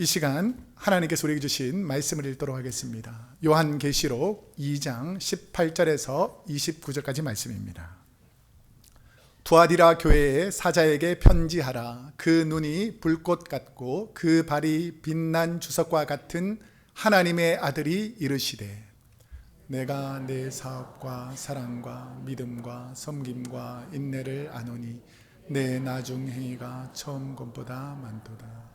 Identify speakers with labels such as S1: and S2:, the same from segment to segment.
S1: 이 시간 하나님께서 우리에게 주신 말씀을 읽도록 하겠습니다. 요한계시록 2장 18절에서 29절까지 말씀입니다. 두아디라 교회의 사자에게 편지하라. 그 눈이 불꽃 같고 그 발이 빛난 주석과 같은 하나님의 아들이 이르시되, 내가 내 사업과 사랑과 믿음과 섬김과 인내를 아노니 내 나중 행위가 처음 것보다 많도다.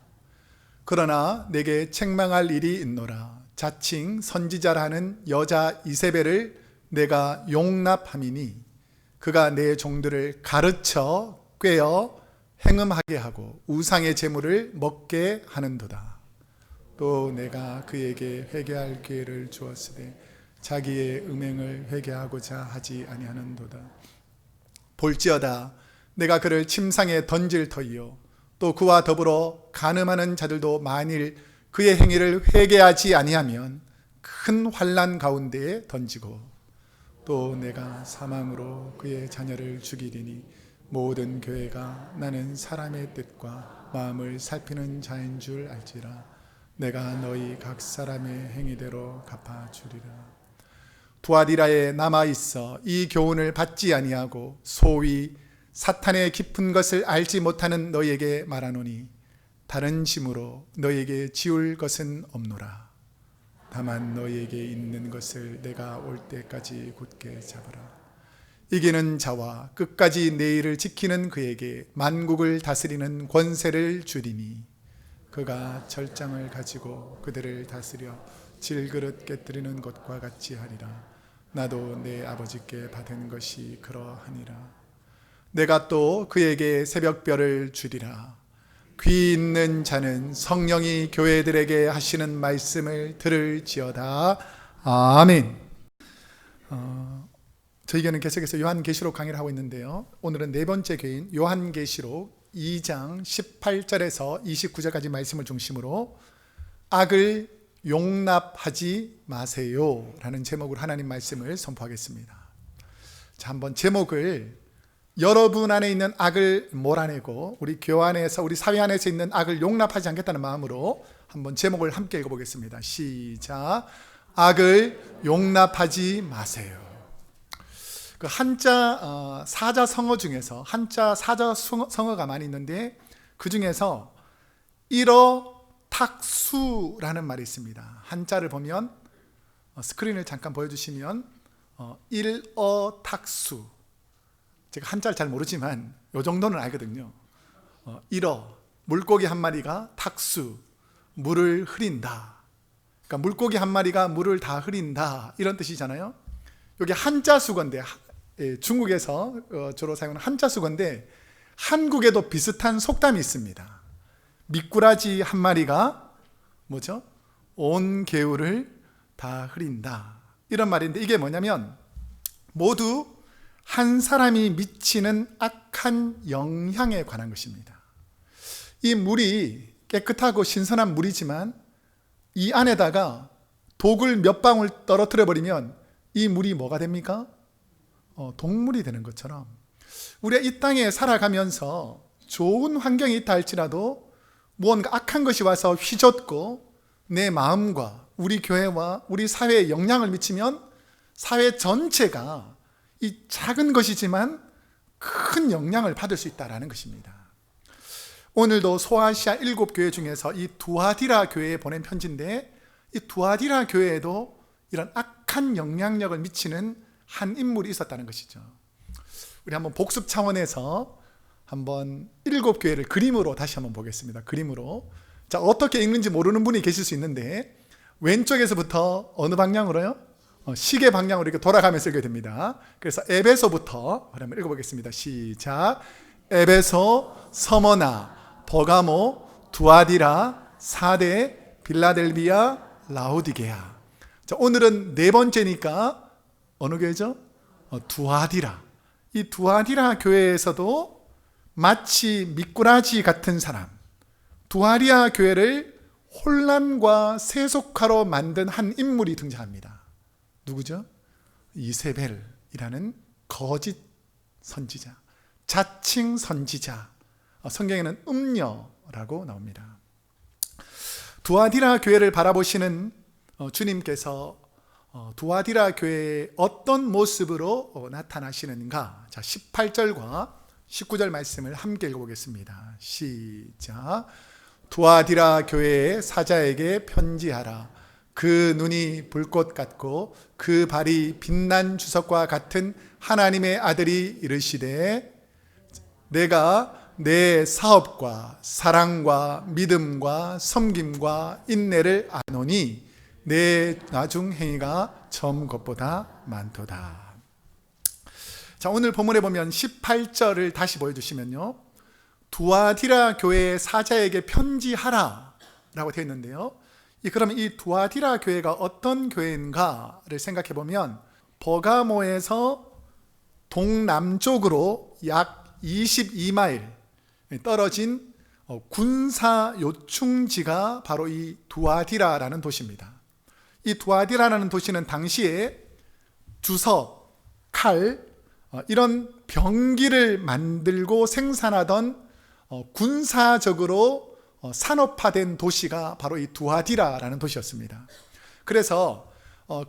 S1: 그러나 내게 책망할 일이 있노라. 자칭 선지자라 하는 여자 이세벨을 내가 용납함이니 그가 내 종들을 가르쳐 꿰어 행음하게 하고 우상의 제물을 먹게 하는도다. 또 내가 그에게 회개할 기회를 주었으되 자기의 음행을 회개하고자 하지 아니하는도다. 볼지어다 내가 그를 침상에 던질 터이요 또 그와 더불어 간음하는 자들도 만일 그의 행위를 회개하지 아니하면 큰 환난 가운데에 던지고, 또 내가 사망으로 그의 자녀를 죽이리니 모든 교회가 나는 사람의 뜻과 마음을 살피는 자인 줄 알지라. 내가 너희 각 사람의 행위대로 갚아주리라. 두아디라에 남아있어 이 교훈을 받지 아니하고 소위 사탄의 깊은 것을 알지 못하는 너희에게 말하노니 다른 짐으로 너희에게 지울 것은 없노라. 다만 너희에게 있는 것을 내가 올 때까지 굳게 잡으라. 이기는 자와 끝까지 내 일을 지키는 그에게 만국을 다스리는 권세를 주리니 그가 철장을 가지고 그들을 다스려 질그릇 깨뜨리는 것과 같이 하리라. 나도 내 아버지께 받은 것이 그러하니라. 내가 또 그에게 새벽별을 주리라. 귀 있는 자는 성령이 교회들에게 하시는 말씀을 들을지어다. 아멘. 저희는 계속해서 요한계시록 강의를 하고 있는데요, 오늘은 네 번째 교인 요한계시록 2장 18절에서 29절까지 말씀을 중심으로 악을 용납하지 마세요 라는 제목으로 하나님 말씀을 선포하겠습니다. 자, 한번 제목을 여러분 안에 있는 악을 몰아내고 우리 교회 안에서, 우리 사회 안에서 있는 악을 용납하지 않겠다는 마음으로 한번 제목을 함께 읽어보겠습니다. 시작. 악을 용납하지 마세요. 그 한자 사자성어 중에서 한자 사자성어가 많이 있는데 그 중에서 일어탁수라는 말이 있습니다. 한자를 보면 스크린을 잠깐 보여주시면 일어탁수, 제가 한자를 잘 모르지만 이 정도는 알거든요. 물고기 한 마리가 탁수, 물을 흐린다. 그러니까 물고기 한 마리가 물을 다 흐린다, 이런 뜻이잖아요. 여기 한자 수건데, 중국에서 주로 사용하는 한자 수건데 한국에도 비슷한 속담이 있습니다. 미꾸라지 한 마리가 뭐죠? 온 개울을 다 흐린다, 이런 말인데, 이게 뭐냐면 모두 한 사람이 미치는 악한 영향에 관한 것입니다. 이 물이 깨끗하고 신선한 물이지만 이 안에다가 독을 몇 방울 떨어뜨려 버리면 이 물이 뭐가 됩니까? 독물이 되는 것처럼 우리가 이 땅에 살아가면서 좋은 환경이 있다 할지라도 무언가 악한 것이 와서 휘젓고 내 마음과 우리 교회와 우리 사회에 영향을 미치면 사회 전체가 이 작은 것이지만 큰 영향을 받을 수 있다는 것입니다. 오늘도 소아시아 7교회 중에서 이 두아디라 교회에 보낸 편지인데, 이 두아디라 교회에도 이런 악한 영향력을 미치는 한 인물이 있었다는 것이죠. 우리 한번 복습 차원에서 한번 7교회를 그림으로 다시 한번 보겠습니다. 그림으로. 자, 어떻게 읽는지 모르는 분이 계실 수 있는데 왼쪽에서부터 어느 방향으로요? 시계 방향으로 이렇게 돌아가면서 읽게 됩니다. 그래서 에베소부터 한번 읽어보겠습니다. 시작. 에베소, 서머나, 버가모, 두아디라, 사데, 빌라델비아, 라오디게아. 자, 오늘은 네 번째니까 어느 교회죠? 두아디라. 이 두아디라 교회에서도 마치 미꾸라지 같은 사람, 두아디라 교회를 혼란과 세속화로 만든 한 인물이 등장합니다. 누구죠? 이세벨이라는 거짓 선지자, 자칭 선지자, 성경에는 음녀라고 나옵니다. 두아디라 교회를 바라보시는 주님께서 두아디라 교회의 어떤 모습으로 나타나시는가? 자, 18절과 19절 말씀을 함께 읽어보겠습니다. 시작. 두아디라 교회의 사자에게 편지하라. 그 눈이 불꽃 같고 그 발이 빛난 주석과 같은 하나님의 아들이 이르시되, 내가 내 사업과 사랑과 믿음과 섬김과 인내를 아노니 내 나중 행위가 처음 것보다 많도다. 자, 오늘 본문에 보면 18절을 다시 보여주시면요, 두아디라 교회의 사자에게 편지하라 라고 되어 있는데요, 그러면 이 두아디라 교회가 어떤 교회인가를 생각해 보면, 버가모에서 동남쪽으로 약 22마일 떨어진 군사 요충지가 바로 이 두아디라라는 도시입니다. 이 두아디라라는 도시는 당시에 주석, 칼, 이런 병기를 만들고 생산하던 군사적으로 산업화된 도시가 바로 이 두아디라라는 도시였습니다. 그래서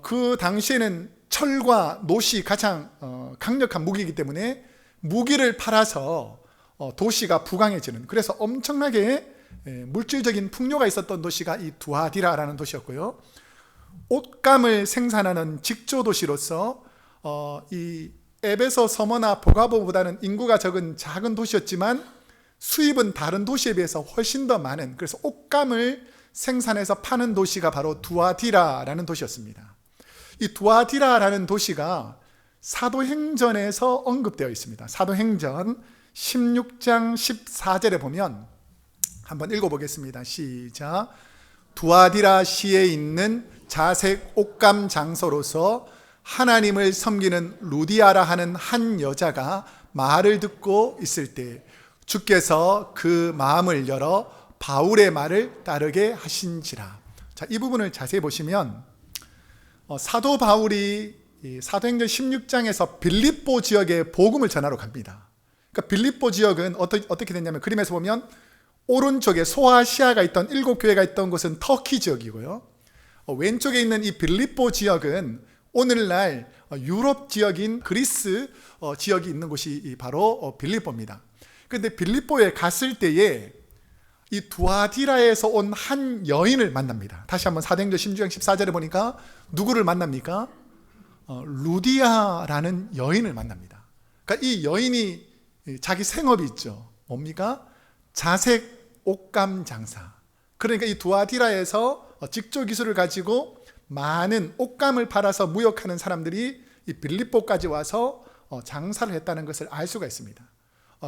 S1: 그 당시에는 철과 놋이 가장 강력한 무기이기 때문에 무기를 팔아서 도시가 부강해지는, 그래서 엄청나게 물질적인 풍요가 있었던 도시가 이 두아디라라는 도시였고요, 옷감을 생산하는 직조 도시로서 이 에베소, 서머나 보가보보다는 인구가 적은 작은 도시였지만 수입은 다른 도시에 비해서 훨씬 더 많은, 그래서 옷감을 생산해서 파는 도시가 바로 두아디라라는 도시였습니다. 이 두아디라라는 도시가 사도행전에서 언급되어 있습니다. 사도행전 16장 14절에 보면, 한번 읽어보겠습니다. 시작. 두아디라 시에 있는 자색 옷감 장소로서 하나님을 섬기는 루디아라 하는 한 여자가 말을 듣고 있을 때 주께서 그 마음을 열어 바울의 말을 따르게 하신지라. 자, 이 부분을 자세히 보시면 사도 바울이 사도행전 16장에서 빌립보 지역에 복음을 전하러 갑니다. 그러니까 빌립보 지역은 어떻게 됐냐면, 그림에서 보면 오른쪽에 소아시아가 있던 7교회가 있던 곳은 터키 지역이고요, 왼쪽에 있는 이 빌립보 지역은 오늘날 유럽 지역인 그리스 지역이 있는 곳이 바로 빌립보입니다. 그런데 빌립보에 갔을 때에 이 두아디라에서 온 한 여인을 만납니다. 다시 한번 사도행전 16장 14절에 보니까 누구를 만납니까? 루디아라는 여인을 만납니다. 그러니까 이 여인이 자기 생업이 있죠. 뭡니까? 자색 옷감 장사. 그러니까 이 두아디라에서 직조 기술을 가지고 많은 옷감을 팔아서 무역하는 사람들이 이 빌립보까지 와서 장사를 했다는 것을 알 수가 있습니다.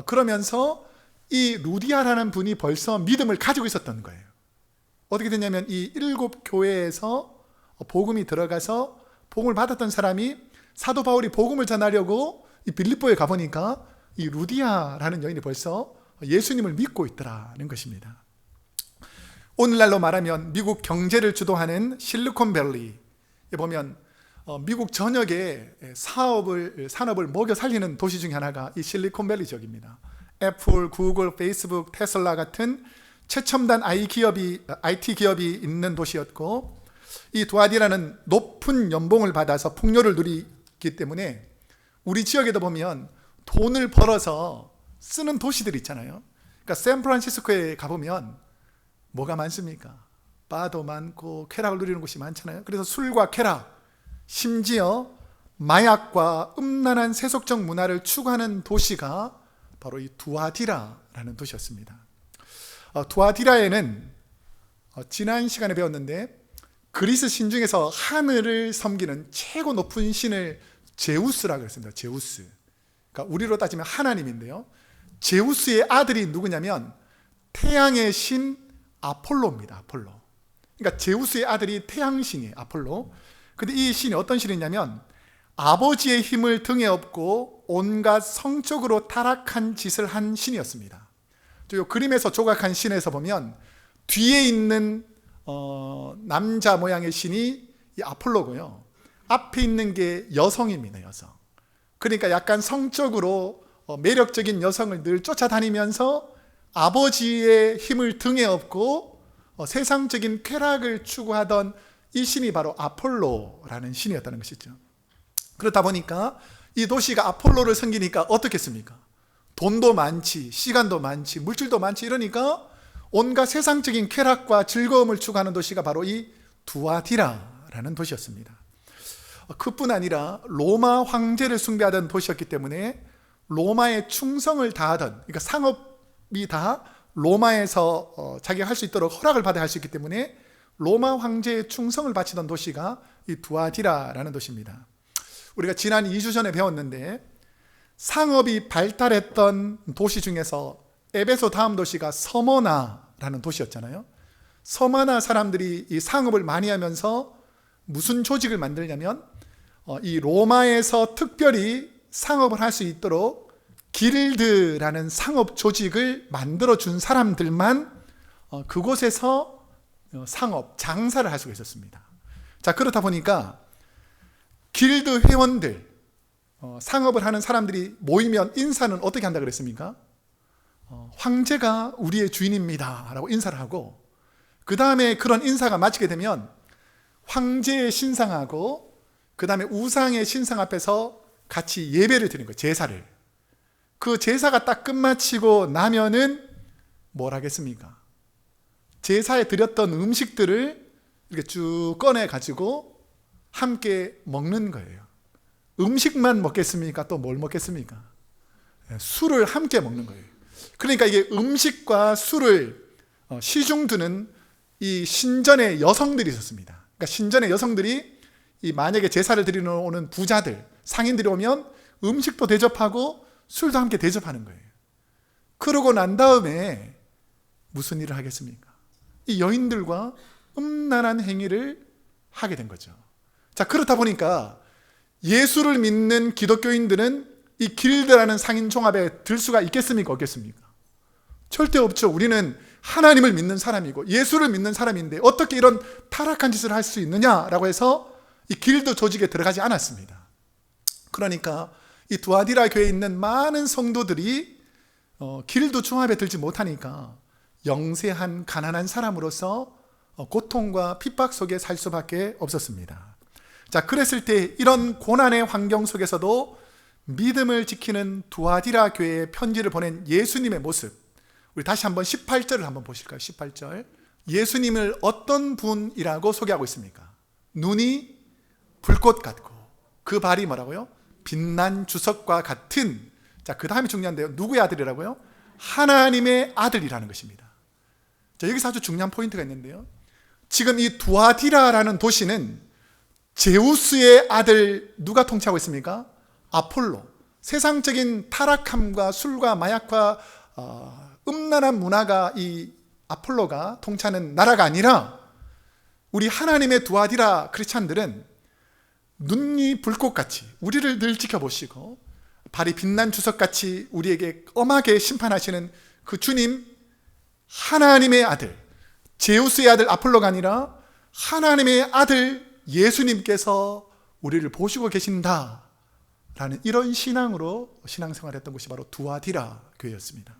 S1: 그러면서 이 루디아라는 분이 벌써 믿음을 가지고 있었던 거예요. 어떻게 됐냐면, 이 7교회에서 복음이 들어가서 복음을 받았던 사람이 사도 바울이 복음을 전하려고 이 빌립보에 가보니까 이 루디아라는 여인이 벌써 예수님을 믿고 있더라는 것입니다. 오늘날로 말하면 미국 경제를 주도하는 실리콘밸리에 보면 미국 전역의 산업을 먹여 살리는 도시 중에 하나가 이 실리콘밸리 지역입니다. 애플, 구글, 페이스북, 테슬라 같은 최첨단 IT 기업이 있는 도시였고, 이 두아디라는 높은 연봉을 받아서 풍요를 누리기 때문에 우리 지역에도 보면 돈을 벌어서 쓰는 도시들이 있잖아요. 그러니까 샌프란시스코에 가보면 뭐가 많습니까? 바도 많고 쾌락을 누리는 곳이 많잖아요. 그래서 술과 쾌락, 심지어 마약과 음란한 세속적 문화를 추구하는 도시가 바로 이 두아디라라는 도시였습니다. 두아디라에는 지난 시간에 배웠는데, 그리스 신 중에서 하늘을 섬기는 최고 높은 신을 제우스라고 했습니다. 제우스. 그러니까 우리로 따지면 하나님인데요, 제우스의 아들이 누구냐면 태양의 신 아폴로입니다. 아폴로. 그러니까 제우스의 아들이 태양신이에요. 아폴로. 근데 이 신이 어떤 신이냐면, 아버지의 힘을 등에 업고 온갖 성적으로 타락한 짓을 한 신이었습니다. 이 그림에서 조각한 신에서 보면 뒤에 있는 남자 모양의 신이 이 아폴로고요, 앞에 있는 게 여성입니다. 여성. 그러니까 약간 성적으로 매력적인 여성을 늘 쫓아다니면서 아버지의 힘을 등에 업고 세상적인 쾌락을 추구하던 이 신이 바로 아폴로라는 신이었다는 것이죠. 그렇다 보니까 이 도시가 아폴로를 섬기니까 어떻겠습니까? 돈도 많지, 시간도 많지, 물질도 많지, 이러니까 온갖 세상적인 쾌락과 즐거움을 추구하는 도시가 바로 이 두아디라라는 도시였습니다. 그뿐 아니라 로마 황제를 숭배하던 도시였기 때문에 로마에 충성을 다하던, 그러니까 상업이 다 로마에서 자기가 할 수 있도록 허락을 받아야 할 수 있기 때문에 로마 황제의 충성을 바치던 도시가 이 두아디라라는 도시입니다. 우리가 지난 2주 전에 배웠는데 상업이 발달했던 도시 중에서 에베소 다음 도시가 서머나라는 도시였잖아요. 서머나 사람들이 이 상업을 많이 하면서 무슨 조직을 만들냐면 이 로마에서 특별히 상업을 할 수 있도록 길드라는 상업 조직을 만들어 준 사람들만 그곳에서 상업, 장사를 할 수가 있었습니다. 자, 그렇다 보니까 길드 회원들, 상업을 하는 사람들이 모이면 인사는 어떻게 한다 그랬습니까? 황제가 우리의 주인입니다 라고 인사를 하고, 그 다음에 그런 인사가 마치게 되면 황제의 신상하고 그 다음에 우상의 신상 앞에서 같이 예배를 드리는 거예요. 제사를. 그 제사가 딱 끝마치고 나면은 뭘 하겠습니까? 제사에 드렸던 음식들을 이렇게 쭉 꺼내 가지고 함께 먹는 거예요. 음식만 먹겠습니까? 또 뭘 먹겠습니까? 술을 함께 먹는 거예요. 그러니까 이게 음식과 술을 시중 두는 이 신전의 여성들이 있었습니다. 그러니까 신전의 여성들이 이 만약에 제사를 드리러 오는 부자들, 상인들이 오면 음식도 대접하고 술도 함께 대접하는 거예요. 그러고 난 다음에 무슨 일을 하겠습니까? 이 여인들과 음란한 행위를 하게 된 거죠. 자, 그렇다 보니까 예수를 믿는 기독교인들은 이 길드라는 상인 종합에 들 수가 있겠습니까? 없겠습니까? 절대 없죠. 우리는 하나님을 믿는 사람이고 예수를 믿는 사람인데 어떻게 이런 타락한 짓을 할 수 있느냐라고 해서 이 길드 조직에 들어가지 않았습니다. 그러니까 이 두아디라 교회에 있는 많은 성도들이 길드 종합에 들지 못하니까 영세한 가난한 사람으로서 고통과 핍박 속에 살 수밖에 없었습니다. 자, 그랬을 때 이런 고난의 환경 속에서도 믿음을 지키는 두아디라 교회에 편지를 보낸 예수님의 모습, 우리 다시 한번 18절을 한번 보실까요? 18절. 예수님을 어떤 분이라고 소개하고 있습니까? 눈이 불꽃 같고 그 발이 뭐라고요? 빛난 주석과 같은. 자, 그 다음이 중요한데요. 누구의 아들이라고요? 하나님의 아들이라는 것입니다. 자, 여기서 아주 중요한 포인트가 있는데요. 지금 이 두아디라라는 도시는 제우스의 아들 누가 통치하고 있습니까? 아폴로. 세상적인 타락함과 술과 마약과 음란한 문화가 이 아폴로가 통치하는 나라가 아니라 우리 하나님의 두아디라 크리스찬들은 눈이 불꽃같이 우리를 늘 지켜보시고 발이 빛난 주석같이 우리에게 엄하게 심판하시는 그 주님, 하나님의 아들, 제우스의 아들 아폴로가 아니라 하나님의 아들 예수님께서 우리를 보시고 계신다라는 이런 신앙으로 신앙생활했던 곳이 바로 두아디라 교회였습니다.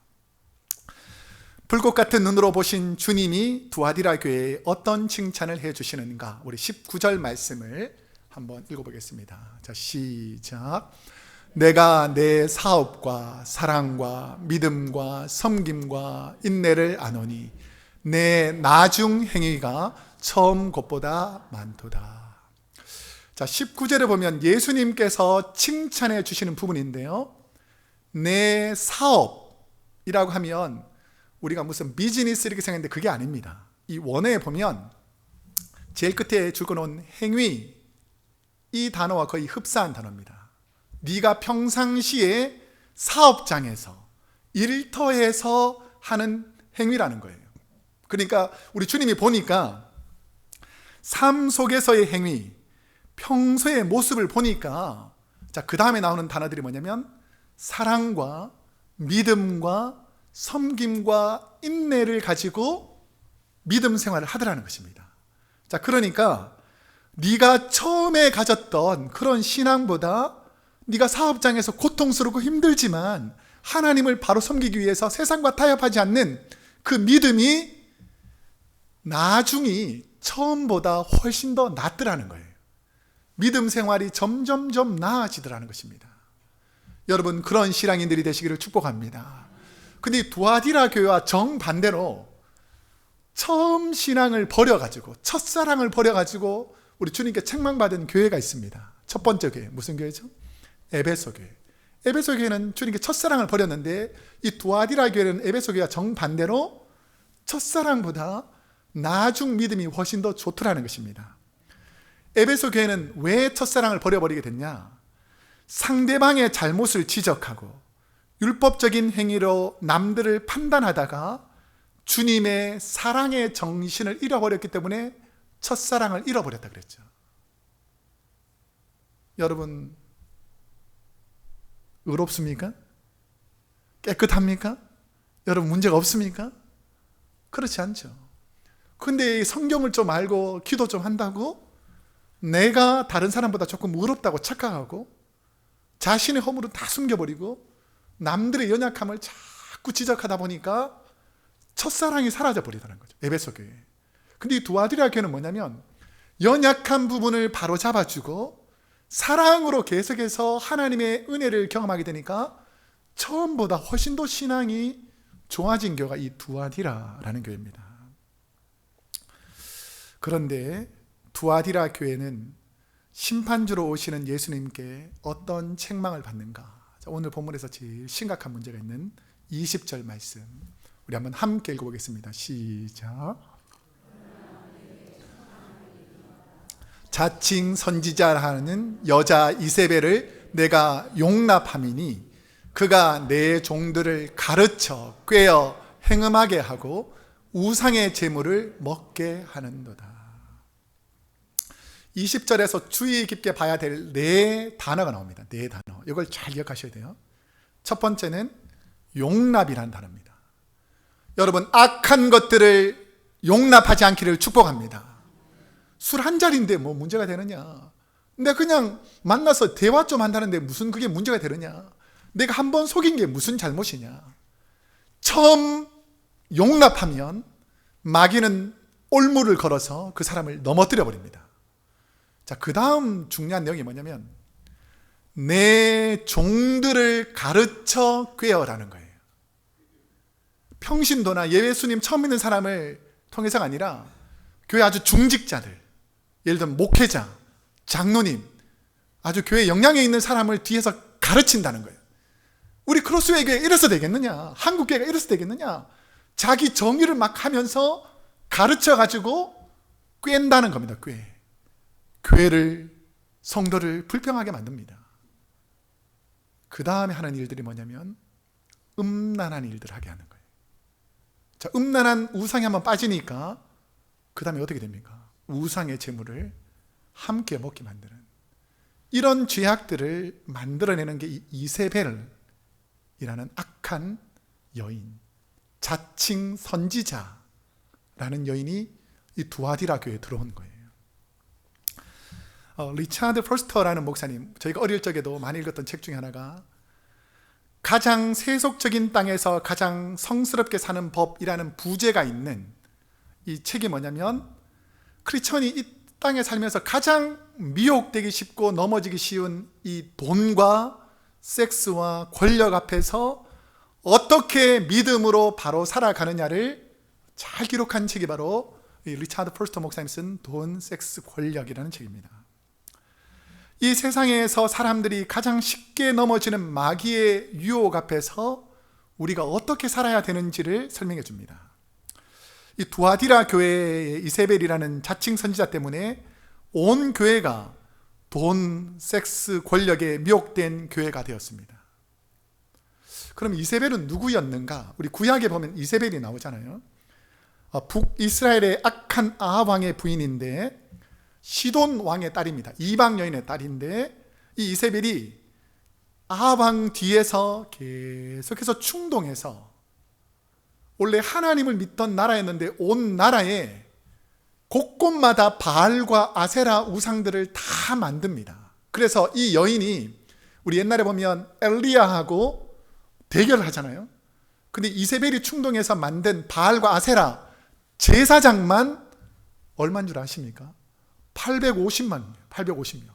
S1: 불꽃 같은 눈으로 보신 주님이 두아디라 교회에 어떤 칭찬을 해주시는가, 우리 19절 말씀을 한번 읽어보겠습니다. 자, 시작. 내가 내 사업과 사랑과 믿음과 섬김과 인내를 아노니 내 나중 행위가 처음 것보다 많도다. 자, 19절에 보면 예수님께서 칭찬해 주시는 부분인데요, 내 사업이라고 하면 우리가 무슨 비즈니스 이렇게 생각했는데 그게 아닙니다. 이 원어에 보면 제일 끝에 줄여놓은 행위, 이 단어와 거의 흡사한 단어입니다. 네가 평상시에 사업장에서 일터에서 하는 행위라는 거예요. 그러니까 우리 주님이 보니까 삶 속에서의 행위, 평소의 모습을 보니까, 자, 그 다음에 나오는 단어들이 뭐냐면 사랑과 믿음과 섬김과 인내를 가지고 믿음 생활을 하더라는 것입니다. 자, 그러니까 네가 처음에 가졌던 그런 신앙보다 네가 사업장에서 고통스럽고 힘들지만 하나님을 바로 섬기기 위해서 세상과 타협하지 않는 그 믿음이 나중이 처음보다 훨씬 더 낫더라는 거예요. 믿음 생활이 점점점 나아지더라는 것입니다. 여러분, 그런 신앙인들이 되시기를 축복합니다. 근데 이 두아디라 교회와 정반대로 처음 신앙을 버려가지고, 첫사랑을 버려가지고 우리 주님께 책망받은 교회가 있습니다. 첫 번째 교회, 무슨 교회죠? 에베소 교회. 에베소 교회는 주님께 첫사랑을 버렸는데, 이 두아디라 교회는 에베소 교회와 정반대로 첫사랑보다 나중 믿음이 훨씬 더 좋더라는 것입니다. 에베소 교회는 왜 첫사랑을 버려버리게 됐냐? 상대방의 잘못을 지적하고 율법적인 행위로 남들을 판단하다가 주님의 사랑의 정신을 잃어버렸기 때문에 첫사랑을 잃어버렸다 그랬죠. 여러분, 의롭습니까? 깨끗합니까? 여러분, 문제가 없습니까? 그렇지 않죠. 근데 성경을 좀 알고 기도 좀 한다고 내가 다른 사람보다 조금 의롭다고 착각하고 자신의 허물은 다 숨겨버리고 남들의 연약함을 자꾸 지적하다 보니까 첫사랑이 사라져 버리더라는 거죠. 에베소 교회. 근데 이 두아디라 교회는 뭐냐면 연약한 부분을 바로 잡아주고 사랑으로 계속해서 하나님의 은혜를 경험하게 되니까 처음보다 훨씬 더 신앙이 좋아진 교회가 이 두아디라라는 교회입니다. 그런데 두아디라 교회는 심판주로 오시는 예수님께 어떤 책망을 받는가? 오늘 본문에서 제일 심각한 문제가 있는 20절 말씀, 우리 한번 함께 읽어보겠습니다. 시작. 자칭 선지자라는 여자 이세벨을 내가 용납함이니 그가 내 종들을 가르쳐 꾀어 행음하게 하고 우상의 제물을 먹게 하는도다. 20절에서 주의 깊게 봐야 될 네 단어가 나옵니다. 네 단어. 이걸 잘 기억하셔야 돼요. 첫 번째는 용납이라는 단어입니다. 여러분, 악한 것들을 용납하지 않기를 축복합니다. 술 한 잔인데 뭐 문제가 되느냐? 내가 그냥 만나서 대화 좀 한다는데 무슨 그게 문제가 되느냐? 내가 한 번 속인 게 무슨 잘못이냐? 처음 용납하면 마귀는 올무를 걸어서 그 사람을 넘어뜨려 버립니다. 자, 그 다음 중요한 내용이 뭐냐면 내 종들을 가르쳐 꾀어라는 거예요. 평신도나 예수님 처음 믿는 사람을 통해서가 아니라 교회 아주 중직자들, 예를 들면 목회자, 장로님, 아주 교회 영향에 있는 사람을 뒤에서 가르친다는 거예요. 우리 크로스웨이 교회 이래서 되겠느냐? 한국 교회가 이래서 되겠느냐? 자기 정의를 막 하면서 가르쳐가지고 꿰다는 겁니다. 교회를, 성도를 불평하게 만듭니다. 그 다음에 하는 일들이 뭐냐면 음란한 일들을 하게 하는 거예요. 자, 음란한 우상에 한번 빠지니까 그 다음에 어떻게 됩니까? 우상의 제물을 함께 먹게 만드는 이런 죄악들을 만들어내는 게 이 이세벨이라는 악한 여인, 자칭 선지자라는 여인이 이 두아디라 교회에 들어온 거예요. 리차드 퍼스터라는 목사님, 저희가 어릴 적에도 많이 읽었던 책 중에 하나가 가장 세속적인 땅에서 가장 성스럽게 사는 법이라는 부제가 있는 이 책이 뭐냐면, 크리스천이 이 땅에 살면서 가장 미혹되기 쉽고 넘어지기 쉬운 이 돈과 섹스와 권력 앞에서 어떻게 믿음으로 바로 살아가느냐를 잘 기록한 책이 바로 이 리차드 퍼스터 목사님 쓴 돈, 섹스, 권력이라는 책입니다. 이 세상에서 사람들이 가장 쉽게 넘어지는 마귀의 유혹 앞에서 우리가 어떻게 살아야 되는지를 설명해 줍니다. 이 두아디라 교회의 이세벨이라는 자칭 선지자 때문에 온 교회가 돈, 섹스, 권력에 미혹된 교회가 되었습니다. 그럼 이세벨은 누구였는가? 우리 구약에 보면 이세벨이 나오잖아요. 북이스라엘의 악한 아합 왕의 부인인데 시돈 왕의 딸입니다. 이방 여인의 딸인데 이 이세벨이 아합 왕 뒤에서 계속해서 충동해서 원래 하나님을 믿던 나라였는데 온 나라에 곳곳마다 바알과 아세라 우상들을 다 만듭니다. 그래서 이 여인이 우리 옛날에 보면 엘리야하고 대결을 하잖아요. 근데 이세벨이 충동해서 만든 바알과 아세라 제사장만 얼마인 줄 아십니까? 850만, 850명.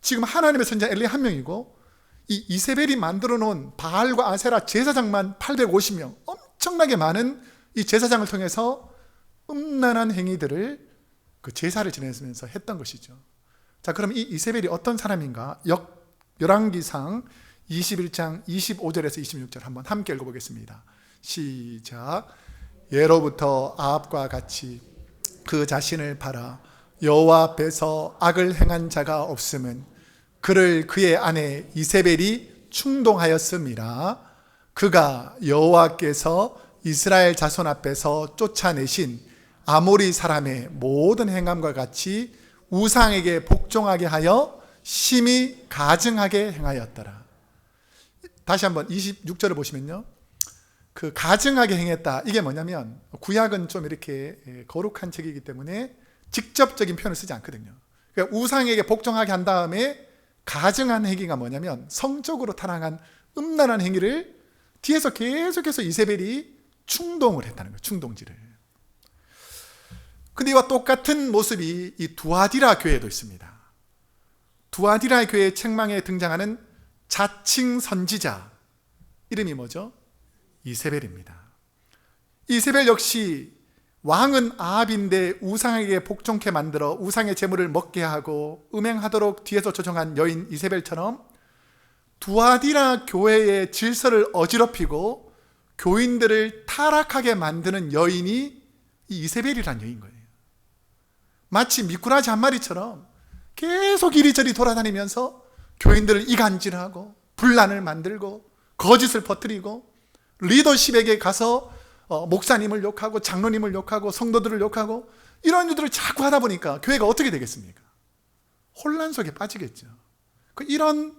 S1: 지금 하나님의 선지자 엘리 한 명이고 이 이세벨이 만들어 놓은 바알과 아세라 제사장만 850명. 엄청나게 많은 이 제사장을 통해서 음란한 행위들을 그 제사를 지내면서 했던 것이죠. 자, 그럼 이 이세벨이 어떤 사람인가? 열왕기상 21장 25절에서 26절 한번 함께 읽어보겠습니다. 시작. 예로부터 아합과 같이 그 자신을 팔아 여호와 앞에서 악을 행한 자가 없음은 그를 그의 아내 이세벨이 충동하였음이라. 그가 여호와께서 이스라엘 자손 앞에서 쫓아내신 아모리 사람의 모든 행함과 같이 우상에게 복종하게 하여 심히 가증하게 행하였더라. 다시 한번 26절을 보시면요, 그 가증하게 행했다, 이게 뭐냐면 구약은 좀 이렇게 거룩한 책이기 때문에 직접적인 표현을 쓰지 않거든요. 그러니까 우상에게 복종하게 한 다음에 가증한 행위가 뭐냐면 성적으로 타락한 음란한 행위를 뒤에서 계속해서 이세벨이 충동을 했다는 거예요. 충동질을. 근데 이와 똑같은 모습이 이 두아디라 교회에도 있습니다. 두아디라 교회 책망에 등장하는 자칭 선지자, 이름이 뭐죠? 이세벨입니다. 이세벨 역시 왕은 아합인데 우상에게 복종케 만들어 우상의 제물을 먹게 하고 음행하도록 뒤에서 조종한 여인 이세벨처럼 두아디라 교회의 질서를 어지럽히고 교인들을 타락하게 만드는 여인이 이 이세벨이라는 여인 거예요. 마치 미꾸라지 한 마리처럼 계속 이리저리 돌아다니면서 교인들을 이간질하고 분란을 만들고 거짓을 퍼뜨리고 리더십에게 가서 목사님을 욕하고 장로님을 욕하고 성도들을 욕하고 이런 일들을 자꾸 하다 보니까 교회가 어떻게 되겠습니까? 혼란 속에 빠지겠죠. 이런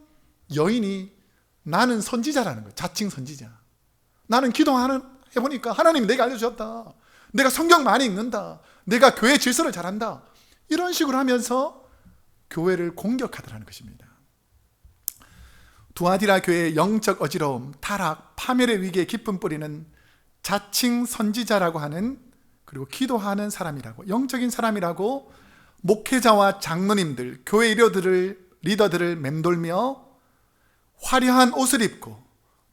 S1: 여인이 나는 선지자라는 거예요. 자칭 선지자. 나는 기도해보니까 하나님이 내게 알려주셨다. 내가 성경 많이 읽는다. 내가 교회 질서를 잘한다. 이런 식으로 하면서 교회를 공격하더라는 것입니다. 두아디라 교회의 영적 어지러움, 타락, 파멸의 위기의 깊은 뿌리는 자칭 선지자라고 하는, 그리고 기도하는 사람이라고, 영적인 사람이라고 목회자와 장로님들, 교회 리더들을 맴돌며 화려한 옷을 입고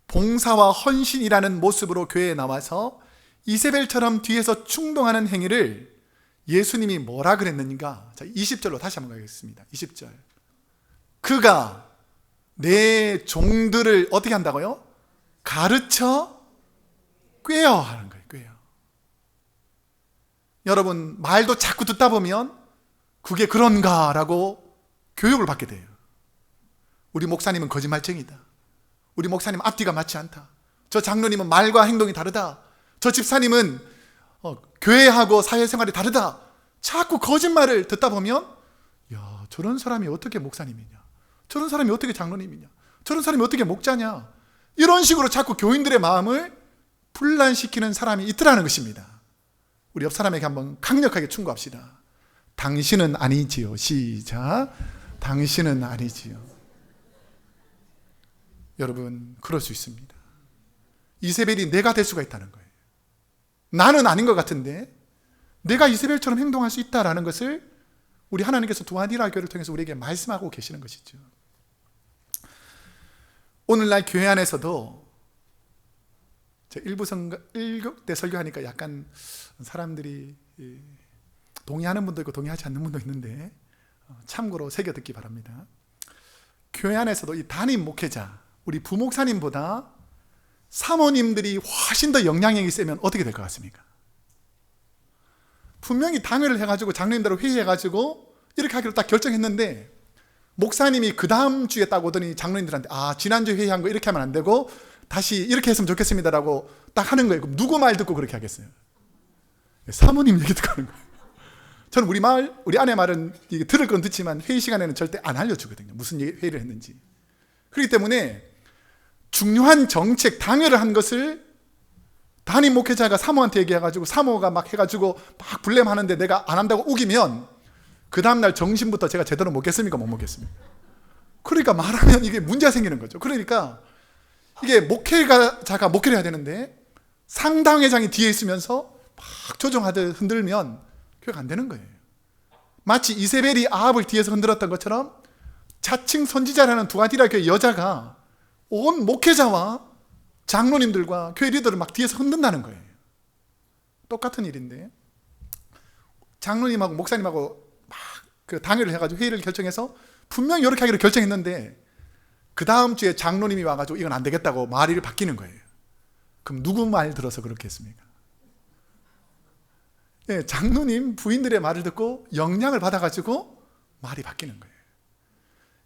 S1: 봉사와 헌신이라는 모습으로 교회에 나와서 이세벨처럼 뒤에서 충동하는 행위를 예수님이 뭐라 그랬는가? 자, 20절로 다시 한번 가겠습니다. 20절. 그가 내 종들을 어떻게 한다고요? 가르쳐 꾀어 하는 거예요. 꾀어. 여러분, 말도 자꾸 듣다 보면 그게 그런가라고 교육을 받게 돼요. 우리 목사님은 거짓말쟁이다. 우리 목사님 앞뒤가 맞지 않다. 저 장로님은 말과 행동이 다르다. 저 집사님은 교회하고 사회생활이 다르다. 자꾸 거짓말을 듣다 보면, 야, 저런 사람이 어떻게 목사님이냐, 저런 사람이 어떻게 장로님이냐, 저런 사람이 어떻게 목자냐, 이런 식으로 자꾸 교인들의 마음을 분란시키는 사람이 있더라는 것입니다. 우리 옆 사람에게 한번 강력하게 충고합시다. 당신은 아니지요. 시작. 당신은 아니지요. 여러분, 그럴 수 있습니다. 이세벨이 내가 될 수가 있다는 거예요. 나는 아닌 것 같은데 내가 이세벨처럼 행동할 수 있다는 것을 우리 하나님께서 두아디라 교회를 통해서 우리에게 말씀하고 계시는 것이죠. 오늘날 교회 안에서도 일부 때 설교하니까 약간 사람들이 동의하는 분도 있고 동의하지 않는 분도 있는데 참고로 새겨 듣기 바랍니다. 교회 안에서도 이 담임 목회자, 우리 부목사님보다 사모님들이 훨씬 더 영향력이 세면 어떻게 될 것 같습니까? 분명히 당회를 해가지고 장로님들하고 회의해가지고 이렇게 하기로 딱 결정했는데 목사님이 그 다음 주에 딱 오더니 장로님들한테 지난주 회의한 거 이렇게 하면 안 되고 다시 이렇게 했으면 좋겠습니다라고 딱 하는 거예요. 그럼 누구 말 듣고 그렇게 하겠어요? 사모님 얘기 듣고 하는 거예요. 저는 우리 아내 말은 들을 건 듣지만 회의 시간에는 절대 안 알려주거든요. 무슨 회의를 했는지. 그렇기 때문에 중요한 정책, 당회를 한 것을 담임 목회자가 사모한테 얘기해가지고 사모가 막 해가지고 막 블렘하는데 내가 안 한다고 우기면 그 다음날 정신부터 제가 제대로 먹겠습니까? 못 먹겠습니까? 그러니까 말하면 이게 문제가 생기는 거죠. 그러니까 이게 목회자가 목회를 해야 되는데 상당회장이 뒤에 있으면서 막 조종하듯 흔들면 교회가 안 되는 거예요. 마치 이세벨이 아합을 뒤에서 흔들었던 것처럼 자칭 선지자라는 두아디라 교회 여자가 온 목회자와 장로님들과 교회 리더를 막 뒤에서 흔든다는 거예요. 똑같은 일인데 장로님하고 목사님하고 막 그 당회를 해가지고 회의를 결정해서 분명히 이렇게 하기로 결정했는데 그 다음 주에 장로님이 와가지고 이건 안 되겠다고 말이 바뀌는 거예요. 그럼 누구 말 들어서 그렇게 했습니까? 예, 장로님 부인들의 말을 듣고 영향을 받아가지고 말이 바뀌는 거예요.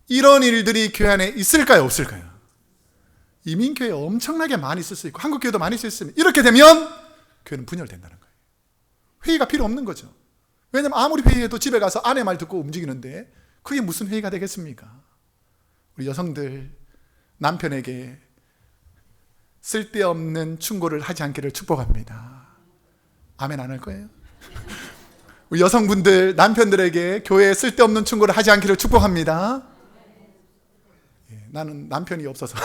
S1: 이런 일들이 교회 안에 있을까요? 없을까요? 이민교회 엄청나게 많이 있을 수 있고 한국교회도 많이 있을 수 있습니다. 이렇게 되면 교회는 분열된다는 거예요. 회의가 필요 없는 거죠. 왜냐하면 아무리 회의해도 집에 가서 아내 말 듣고 움직이는데 그게 무슨 회의가 되겠습니까? 우리 여성들 남편에게 쓸데없는 충고를 하지 않기를 축복합니다. 아멘 안 할 거예요? 우리 여성분들 남편들에게 교회에 쓸데없는 충고를 하지 않기를 축복합니다. 예, 나는 남편이 없어서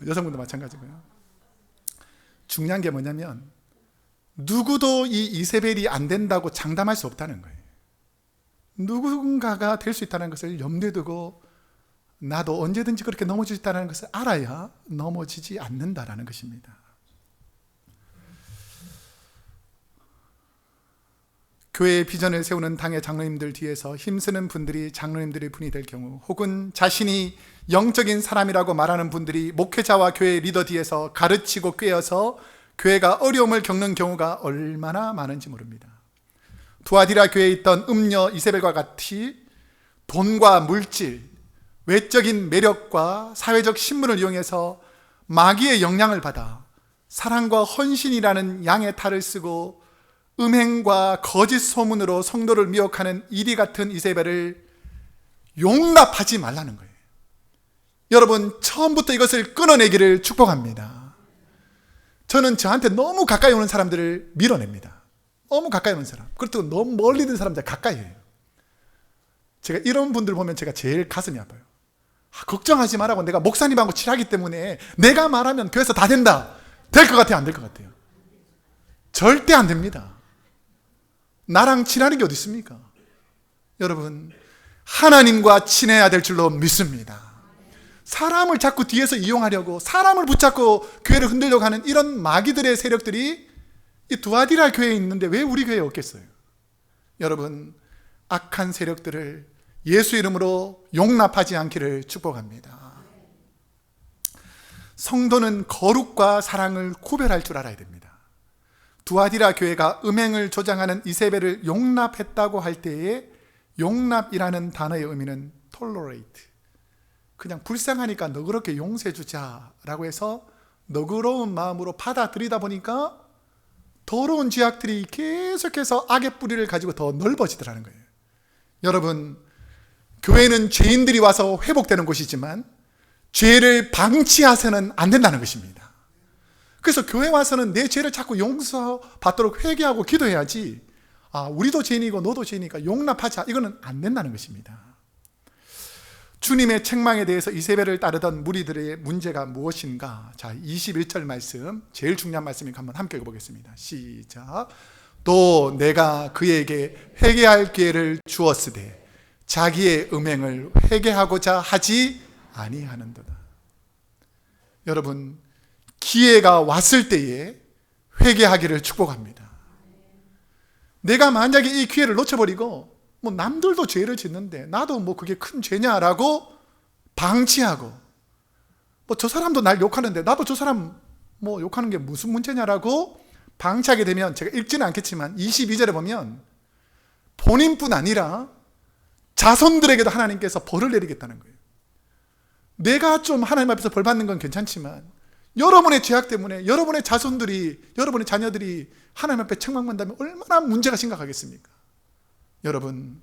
S1: 여성분도 마찬가지고요. 중요한 게 뭐냐면 누구도 이 이세벨이 안 된다고 장담할 수 없다는 거예요. 누군가가 될 수 있다는 것을 염두에 두고 나도 언제든지 그렇게 넘어질 수 있다는 것을 알아야 넘어지지 않는다라는 것입니다. 교회의 비전을 세우는 당의 장로님들 뒤에서 힘쓰는 분들이 장로님들의 분이 될 경우, 혹은 자신이 영적인 사람이라고 말하는 분들이 목회자와 교회 리더 뒤에서 가르치고 꿰어서 교회가 어려움을 겪는 경우가 얼마나 많은지 모릅니다. 두아디라 교회에 있던 음녀 이세벨과 같이 돈과 물질, 외적인 매력과 사회적 신분을 이용해서 마귀의 영향을 받아 사랑과 헌신이라는 양의 탈을 쓰고 음행과 거짓 소문으로 성도를 미혹하는 이리 같은 이세벨을 용납하지 말라는 거예요. 여러분, 처음부터 이것을 끊어내기를 축복합니다. 저는 저한테 너무 가까이 오는 사람들을 밀어냅니다. 너무 가까이 오는 사람, 그렇다고 너무 멀리 있는 사람들 가까이 해요. 제가 이런 분들 보면 제가 제일 가슴이 아파요. 걱정하지 말라고, 내가 목사님하고 친하기 때문에 내가 말하면 교회에서 다 된다. 될 것 같아요? 안 될 것 같아요? 절대 안 됩니다. 나랑 친하는 게 어디 있습니까? 여러분, 하나님과 친해야 될 줄로 믿습니다. 사람을 자꾸 뒤에서 이용하려고, 사람을 붙잡고 교회를 흔들려고 하는 이런 마귀들의 세력들이 이 두아디라 교회에 있는데 왜 우리 교회에 없겠어요? 여러분, 악한 세력들을 예수 이름으로 용납하지 않기를 축복합니다. 성도는 거룩과 사랑을 구별할 줄 알아야 됩니다. 두아디라 교회가 음행을 조장하는 이세벨을 용납했다고 할 때에 용납이라는 단어의 의미는 tolerate, 그냥 불쌍하니까 너그럽게 용서해 주자라고 해서 너그러운 마음으로 받아들이다 보니까 더러운 죄악들이 계속해서 악의 뿌리를 가지고 더 넓어지더라는 거예요. 여러분, 교회는 죄인들이 와서 회복되는 곳이지만 죄를 방치해서는 안 된다는 것입니다. 그래서 교회 와서는 내 죄를 자꾸 용서받도록 회개하고 기도해야지, 우리도 죄인이고 너도 죄인이니까 용납하자, 이거는 안 된다는 것입니다. 주님의 책망에 대해서 이세벨을 따르던 무리들의 문제가 무엇인가? 자, 21절 말씀, 제일 중요한 말씀이니까 한번 함께 읽어보겠습니다. 시작. 또 내가 그에게 회개할 기회를 주었으되 자기의 음행을 회개하고자 하지 아니하는도다. 여러분, 기회가 왔을 때에 회개하기를 축복합니다. 내가 만약에 이 기회를 놓쳐버리고 남들도 죄를 짓는데 나도 그게 큰 죄냐라고 방치하고, 저 사람도 날 욕하는데 나도 저 사람 욕하는 게 무슨 문제냐라고 방치하게 되면, 제가 읽지는 않겠지만 22절에 보면 본인뿐 아니라 자손들에게도 하나님께서 벌을 내리겠다는 거예요. 내가 좀 하나님 앞에서 벌 받는 건 괜찮지만 여러분의 죄악 때문에 여러분의 자손들이, 여러분의 자녀들이 하나님 앞에 책망받는다면 얼마나 문제가 심각하겠습니까? 여러분,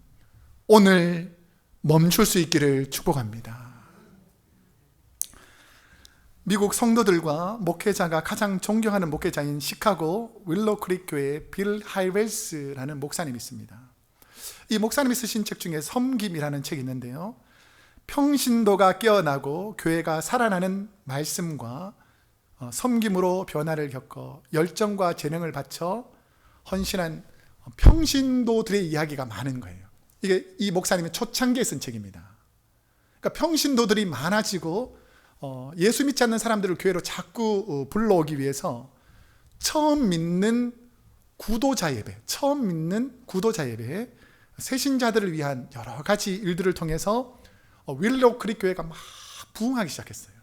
S1: 오늘 멈출 수 있기를 축복합니다. 미국 성도들과 목회자가 가장 존경하는 목회자인 시카고 윌로크릭 교회의 빌 하이웰스라는 목사님이 있습니다. 이 목사님이 쓰신 책 중에 섬김이라는 책이 있는데요, 평신도가 깨어나고 교회가 살아나는 말씀과 섬김으로 변화를 겪어 열정과 재능을 바쳐 헌신한 평신도들의 이야기가 많은 거예요. 이게 이 목사님이 초창기에 쓴 책입니다. 그러니까 평신도들이 많아지고 예수 믿지 않는 사람들을 교회로 자꾸 불러오기 위해서 처음 믿는 구도자 예배, 새신자들을 위한 여러 가지 일들을 통해서 윌로우 크릭 교회가 막 부흥하기 시작했어요.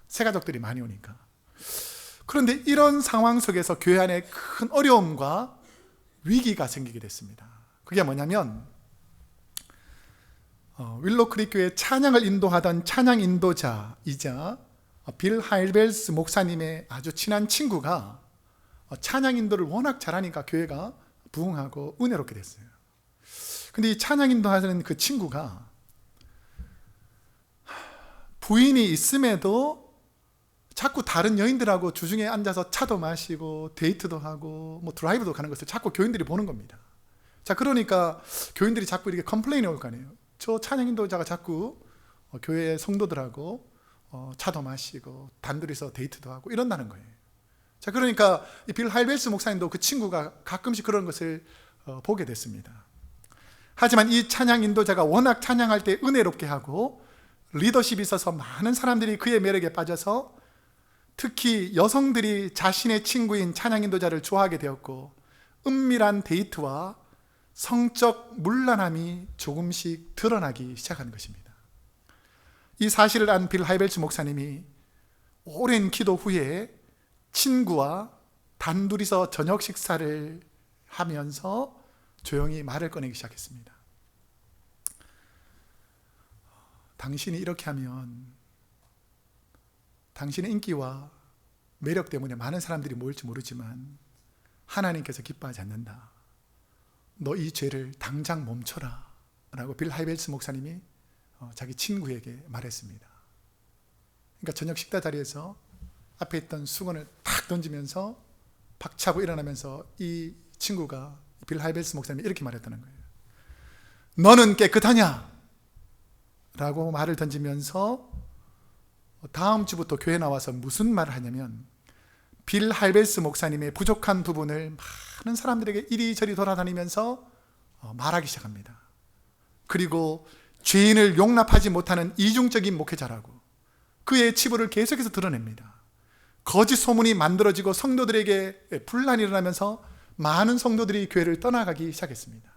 S1: 새가족들이 많이 오니까. 그런데 이런 상황 속에서 교회 안에 큰 어려움과 위기가 생기게 됐습니다. 그게 뭐냐면 윌로우 크릭 교회 찬양을 인도하던 찬양 인도자이자 빌 하일벨스 목사님의 아주 친한 친구가 찬양 인도를 워낙 잘하니까 교회가 부흥하고 은혜롭게 됐어요. 근데 이 찬양 인도하는 그 친구가 부인이 있음에도 자꾸 다른 여인들하고 주중에 앉아서 차도 마시고 데이트도 하고 뭐 드라이브도 가는 것을 자꾸 교인들이 보는 겁니다. 자, 그러니까 교인들이 자꾸 이렇게 컴플레인이 올 거 아니에요. 저 찬양 인도자가 자꾸 교회 성도들하고 차도 마시고 단둘이서 데이트도 하고 이런다는 거예요. 자, 그러니까 이 빌 하일벨스 목사님도 그 친구가 가끔씩 그런 것을 보게 됐습니다. 하지만 이 찬양 인도자가 워낙 찬양할 때 은혜롭게 하고 리더십이 있어서 많은 사람들이 그의 매력에 빠져서 특히 여성들이 자신의 친구인 찬양 인도자를 좋아하게 되었고 은밀한 데이트와 성적 문란함이 조금씩 드러나기 시작한 것입니다. 이 사실을 안 빌 하일벨스 목사님이 오랜 기도 후에 친구와 단둘이서 저녁 식사를 하면서 조용히 말을 꺼내기 시작했습니다. 당신이 이렇게 하면 당신의 인기와 매력 때문에 많은 사람들이 모일지 모르지만 하나님께서 기뻐하지 않는다. 너 이 죄를 당장 멈춰라 라고 빌 하일벨스 목사님이 자기 친구에게 말했습니다. 그러니까 저녁 식사 자리에서 앞에 있던 수건을 탁 던지면서 박차고 일어나면서 이 친구가 빌 하일벨스 목사님이 이렇게 말했다는 거예요. 너는 깨끗하냐? 라고 말을 던지면서 다음 주부터 교회 나와서 무슨 말을 하냐면 빌 하일벨스 목사님의 부족한 부분을 많은 사람들에게 이리저리 돌아다니면서 말하기 시작합니다. 그리고 죄인을 용납하지 못하는 이중적인 목회자라고 그의 치부를 계속해서 드러냅니다. 거짓 소문이 만들어지고 성도들에게 분란이 일어나면서 많은 성도들이 교회를 떠나가기 시작했습니다.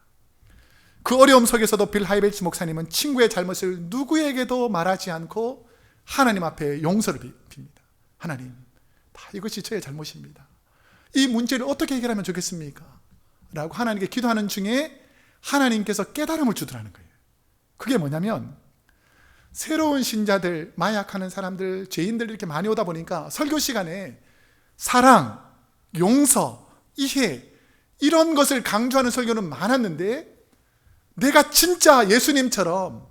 S1: 그 어려움 속에서도 빌 하일벨스 목사님은 친구의 잘못을 누구에게도 말하지 않고 하나님 앞에 용서를 빕니다. 하나님, 다 이것이 저의 잘못입니다. 이 문제를 어떻게 해결하면 좋겠습니까? 라고 하나님께 기도하는 중에 하나님께서 깨달음을 주더라는 거예요. 그게 뭐냐면 새로운 신자들, 마약하는 사람들, 죄인들 이렇게 많이 오다 보니까 설교 시간에 사랑, 용서, 이해 이런 것을 강조하는 설교는 많았는데 내가 진짜 예수님처럼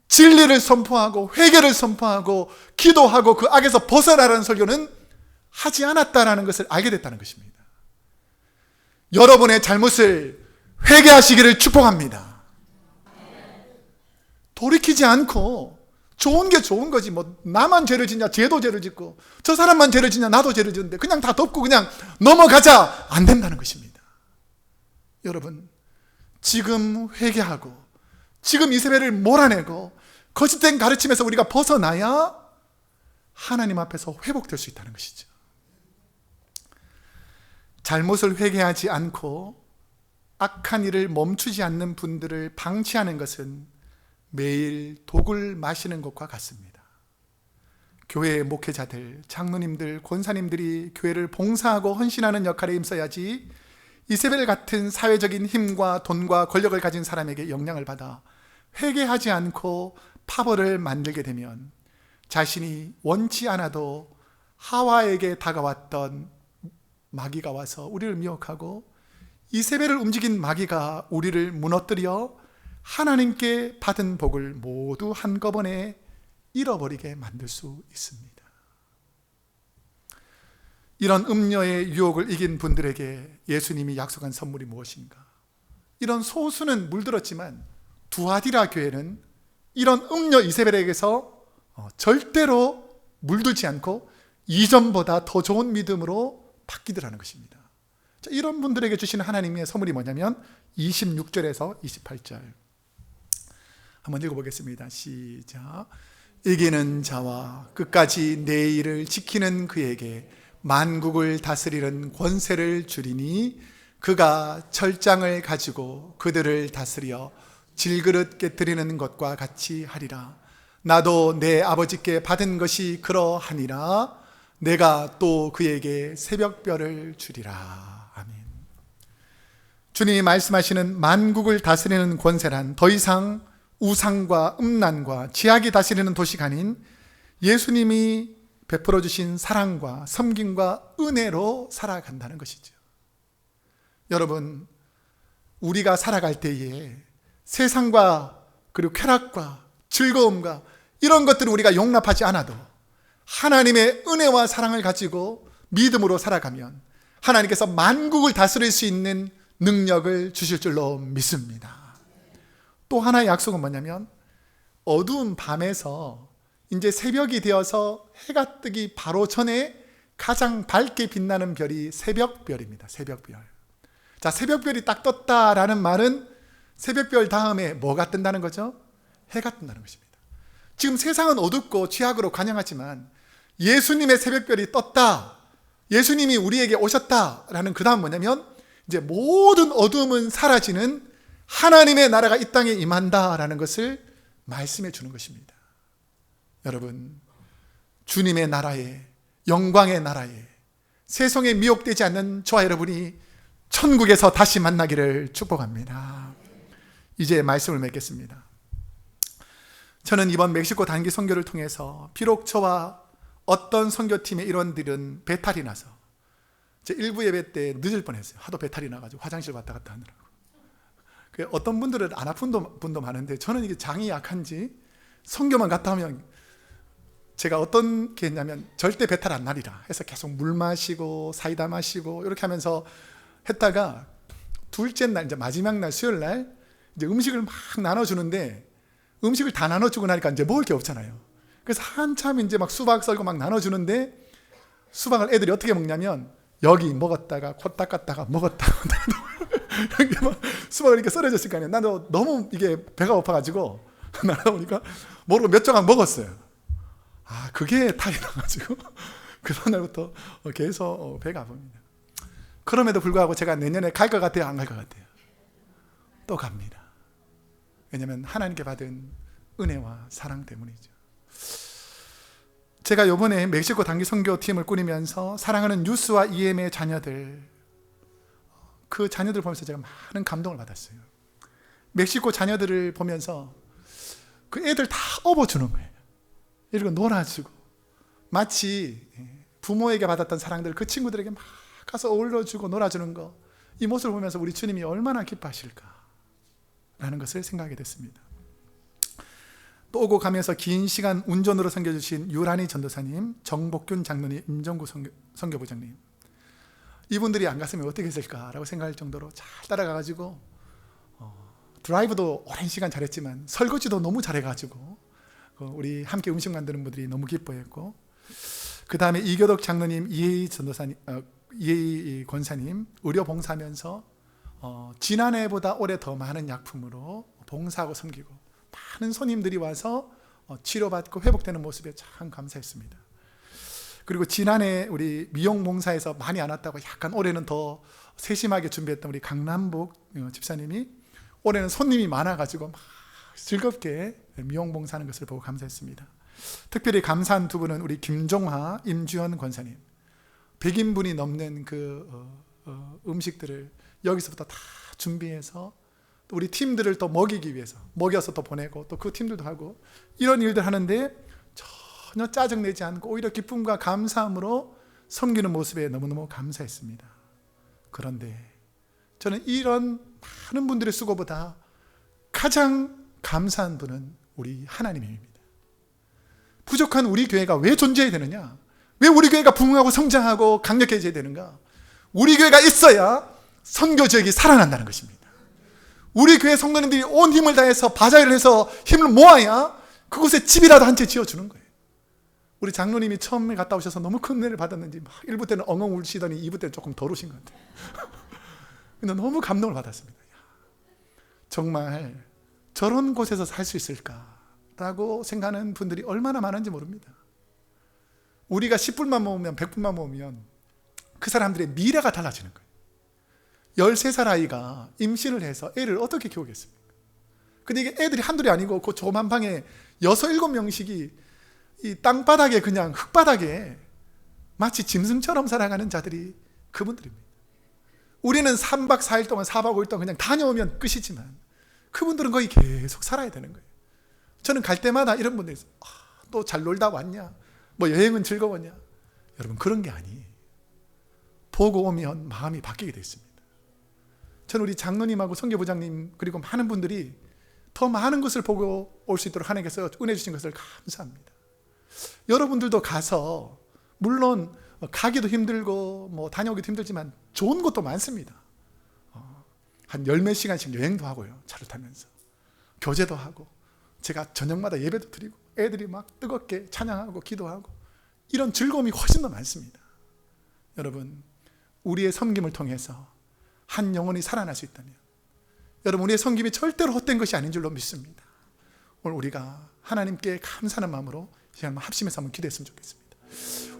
S1: 진리를 선포하고 회개를 선포하고 기도하고 그 악에서 벗어나라는 설교는 하지 않았다는 것을 알게 됐다는 것입니다. 여러분의 잘못을 회개하시기를 축복합니다. 돌이키지 않고 좋은 게 좋은 거지 뭐 나만 죄를 짓냐 쟤도 죄를 짓고 저 사람만 죄를 짓냐 나도 죄를 짓는데 그냥 다 덮고 그냥 넘어가자 안 된다는 것입니다. 여러분 지금 회개하고 지금 이세벨을 몰아내고 거짓된 가르침에서 우리가 벗어나야 하나님 앞에서 회복될 수 있다는 것이죠. 잘못을 회개하지 않고 악한 일을 멈추지 않는 분들을 방치하는 것은 매일 독을 마시는 것과 같습니다. 교회의 목회자들, 장로님들, 권사님들이 교회를 봉사하고 헌신하는 역할에 힘써야지 이세벨 같은 사회적인 힘과 돈과 권력을 가진 사람에게 영향을 받아 회개하지 않고 파벌을 만들게 되면 자신이 원치 않아도 하와에게 다가왔던 마귀가 와서 우리를 미혹하고 이세벨을 움직인 마귀가 우리를 무너뜨려 하나님께 받은 복을 모두 한꺼번에 잃어버리게 만들 수 있습니다. 이런 음녀의 유혹을 이긴 분들에게 예수님이 약속한 선물이 무엇인가? 이런 소수는 물들었지만 두아디라 교회는 이런 음녀 이세벨에게서 절대로 물들지 않고 이전보다 더 좋은 믿음으로 바뀌더라는 것입니다. 자, 이런 분들에게 주시는 하나님의 선물이 뭐냐면 26절에서 28절 한번 읽어보겠습니다. 시작. 이기는 자와 끝까지 내 일을 지키는 그에게 만국을 다스리는 권세를 주리니 그가 철장을 가지고 그들을 다스려 질그릇 깨뜨리는 것과 같이 하리라. 나도 내 아버지께 받은 것이 그러하니라. 내가 또 그에게 새벽별을 주리라. 아멘. 주님이 말씀하시는 만국을 다스리는 권세란 더 이상 우상과 음란과 지악이 다스리는 도시가 아닌 예수님이 베풀어 주신 사랑과 섬김과 은혜로 살아간다는 것이죠. 여러분, 우리가 살아갈 때에 세상과 그리고 쾌락과 즐거움과 이런 것들을 우리가 용납하지 않아도 하나님의 은혜와 사랑을 가지고 믿음으로 살아가면 하나님께서 만국을 다스릴 수 있는 능력을 주실 줄로 믿습니다. 또 하나의 약속은 뭐냐면 어두운 밤에서 이제 새벽이 되어서 해가 뜨기 바로 전에 가장 밝게 빛나는 별이 새벽별입니다. 새벽별. 자, 새벽별이 딱 떴다라는 말은 새벽별 다음에 뭐가 뜬다는 거죠? 해가 뜬다는 것입니다. 지금 세상은 어둡고 죄악으로 관영하지만 예수님의 새벽별이 떴다, 예수님이 우리에게 오셨다라는 그 다음 뭐냐면 이제 모든 어둠은 사라지는 하나님의 나라가 이 땅에 임한다라는 것을 말씀해 주는 것입니다. 여러분, 주님의 나라에, 영광의 나라에, 세상에 미혹되지 않는 저와 여러분이 천국에서 다시 만나기를 축복합니다. 이제 말씀을 맺겠습니다. 저는 이번 멕시코 단기 선교를 통해서 비록 저와 어떤 선교팀의 일원들은 배탈이 나서 제 일부 예배 때 늦을 뻔했어요. 하도 배탈이 나가지고 화장실 왔다 갔다 하느라고. 어떤 분들은 안 아픈 분도 많은데 저는 이게 장이 약한지 선교만 갔다 오면 제가 어떤 게 했냐면 절대 배탈 안 나리라 해서 계속 물 마시고 사이다 마시고 이렇게 하면서 했다가 둘째 날, 이제 마지막 날 수요일 날 이제 음식을 막 나눠주는데 음식을 다 나눠주고 나니까 이제 먹을 게 없잖아요. 그래서 한참 이제 막 수박 썰고 막 나눠주는데 수박을 애들이 어떻게 먹냐면 여기 먹었다가 코 닦았다가 먹었다가 이렇게 막 수박을 이렇게 썰어줬을 거 아니에요. 나도 너무 이게 배가 고파가지고 나가보니까 모르고 몇 조각 먹었어요. 아, 그게 탈이 나가지고 그날부터 계속 배가 아픕니다. 그럼에도 불구하고 제가 내년에 갈 것 같아요? 안 갈 것 같아요? 또 갑니다. 왜냐하면 하나님께 받은 은혜와 사랑 때문이죠. 제가 이번에 멕시코 단기 선교팀을 꾸리면서 사랑하는 유스와 EM의 자녀들, 그 자녀들 보면서 제가 많은 감동을 받았어요. 멕시코 자녀들을 보면서 그 애들 다 업어주는 거예요. 이러고 놀아주고 마치 부모에게 받았던 사랑들 그 친구들에게 막 가서 어울려주고 놀아주는 거, 이 모습을 보면서 우리 주님이 얼마나 기뻐하실까 라는 것을 생각하게 됐습니다. 또 오고 가면서 긴 시간 운전으로 섬겨주신 유란희 전도사님, 정복균 장로님, 임정구 선교부장님, 이분들이 안 갔으면 어떻게 했을까라고 생각할 정도로 잘 따라가가지고 드라이브도 오랜 시간 잘했지만 설거지도 너무 잘해가지고 우리 함께 음식 만드는 분들이 너무 기뻐했고, 그 다음에 이교덕 장로님, 이혜희 전도사님, 이혜희 권사님 의료 봉사하면서 지난해보다 올해 더 많은 약품으로 봉사하고 섬기고 많은 손님들이 와서 치료받고 회복되는 모습에 참 감사했습니다. 그리고 지난해 우리 미용 봉사에서 많이 안 왔다고 약간 올해는 더 세심하게 준비했던 우리 강남복 집사님이 올해는 손님이 많아가지고 막 즐겁게 미용 봉사하는 것을 보고 감사했습니다. 특별히 감사한 두 분은 우리 김종하, 임주현 권사님, 100인분이 넘는 그 음식들을 여기서부터 다 준비해서 또 우리 팀들을 또 먹이기 위해서 먹여서 또 보내고 또 그 팀들도 하고 이런 일들 하는데 전혀 짜증내지 않고 오히려 기쁨과 감사함으로 섬기는 모습에 너무너무 감사했습니다. 그런데 저는 이런 많은 분들의 수고보다 가장 감사한 분은 우리 하나님입니다. 부족한 우리 교회가 왜 존재해야 되느냐? 왜 우리 교회가 부흥하고 성장하고 강력해져야 되는가? 우리 교회가 있어야 선교지역이 살아난다는 것입니다. 우리 교회 성도님들이 온 힘을 다해서 바자회를 해서 힘을 모아야 그곳에 집이라도 한 채 지어주는 거예요. 우리 장로님이 처음에 갔다 오셔서 너무 큰 은혜를 받았는지 막 1부 때는 엉엉 울시더니 2부 때는 조금 덜 우신 것 같아요. 근데 너무 감동을 받았습니다. 정말 저런 곳에서 살 수 있을까라고 생각하는 분들이 얼마나 많은지 모릅니다. 우리가 10불만 모으면 100불만 모으면 그 사람들의 미래가 달라지는 거예요. 13살 아이가 임신을 해서 애를 어떻게 키우겠습니까? 근데 이게 애들이 한둘이 아니고 그 조그만 방에 6, 7명씩이 이 땅바닥에 그냥 흙바닥에 마치 짐승처럼 살아가는 자들이 그분들입니다. 우리는 3박 4일 동안 4박 5일 동안 그냥 다녀오면 끝이지만 그분들은 거의 계속 살아야 되는 거예요. 저는 갈 때마다 이런 분들이 있어요. 또 잘 놀다 왔냐? 뭐 여행은 즐거웠냐? 여러분 그런 게 아니에요. 보고 오면 마음이 바뀌게 되어 있습니다. 저는 우리 장로님하고 선교부장님 그리고 많은 분들이 더 많은 것을 보고 올 수 있도록 하나님께서 은혜 주신 것을 감사합니다. 여러분들도 가서 물론 가기도 힘들고 뭐 다녀오기도 힘들지만 좋은 곳도 많습니다. 한 10몇 시간씩 여행도 하고요. 차를 타면서 교제도 하고 제가 저녁마다 예배도 드리고 애들이 막 뜨겁게 찬양하고 기도하고 이런 즐거움이 훨씬 더 많습니다. 여러분 우리의 섬김을 통해서 한 영혼이 살아날 수 있다면 여러분 우리의 섬김이 절대로 헛된 것이 아닌 줄로 믿습니다. 오늘 우리가 하나님께 감사하는 마음으로 한번 합심해서 한번 기도했으면 좋겠습니다.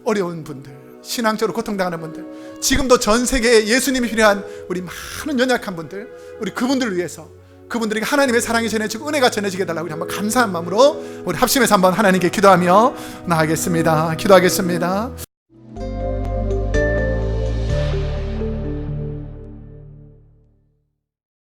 S1: 어려운 분들, 신앙적으로 고통당하는 분들, 지금도 전 세계에 예수님이 필요한 우리 많은 연약한 분들, 우리 그분들을 위해서 그분들에게 하나님의 사랑이 전해지고 은혜가 전해지게 달라고 우리 한번 감사한 마음으로 우리 합심해서 한번 하나님께 기도하며 나아가겠습니다. 기도하겠습니다.